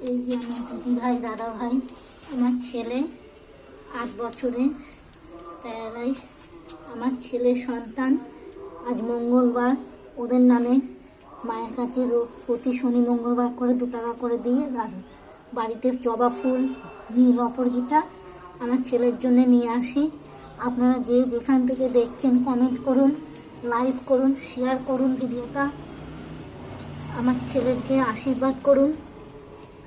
এই যে আমার দিদি ভাই দাদা ভাই, আমার ছেলে 8 বছরের প্যারালাইজ, আমার ছেলের সন্তান। আজ মঙ্গলবার, ওদের নামে মায়ের কাছে প্রতি শনি মঙ্গলবার করে 2 টাকা করে দিয়ে বাড়িতে জবা ফুল, নীল অপরাজিতা আমার ছেলের জন্য নিয়ে আসি। আপনারা যে যেখান থেকে দেখছেন কমেন্ট করুন, লাইক করুন, শেয়ার করুন ভিডিওটা। আমার ছেলেকে আশীর্বাদ করুন,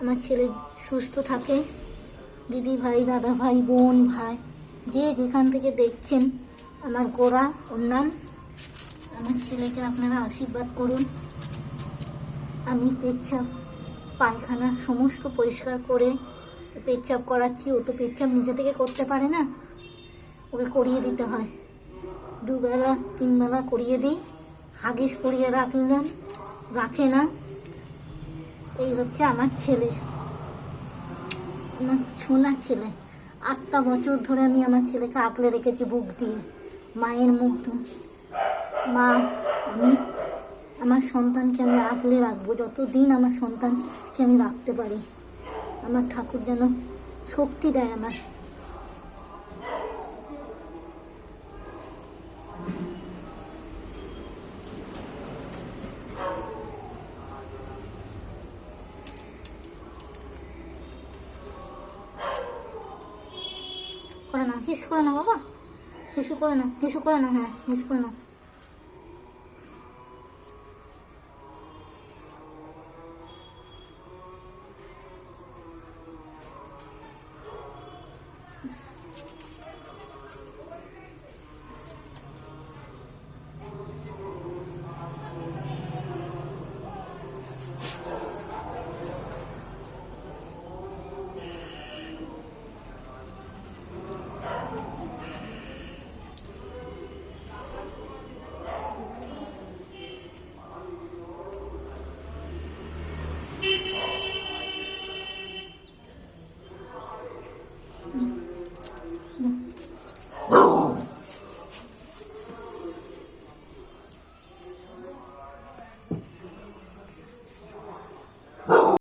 আমার ছেলে সুস্থ থাকে। দিদি ভাই দাদা ভাই বোন ভাই যে যেখান থেকে দেখছেন, আমার গোড়া ওর নাম। আমার ছেলেকে আপনারা আশীর্বাদ করুন। আমি পেচ্ছাপ পায়খানা সমস্ত পরিষ্কার করে পেচ্ছাপ করাচ্ছি। ও তো পেচ্ছাপ নিজে থেকে করতে পারে না, ওকে করিয়ে দিতে হয়। 2 বেলা 3 বেলা করিয়ে দিই। হাগিস করিয়ে রাখে না। এই হচ্ছে আমার ছেলে, আমার সোনা ছেলে। 8টা বছর ধরে আমি আমার ছেলেকে আগলে রেখেছি বুক দিয়ে, মায়ের মতো। মা, আমি আমার সন্তানকে আমি আগলে রাখবো যতদিন আমার সন্তানকে আমি রাখতে পারি। আমার ঠাকুর যেন শক্তি দেয় আমার। করে না, হিসু করে না বাবা, হিসু করে না, হিসু করে না, হ্যাঁ হিসু করে না।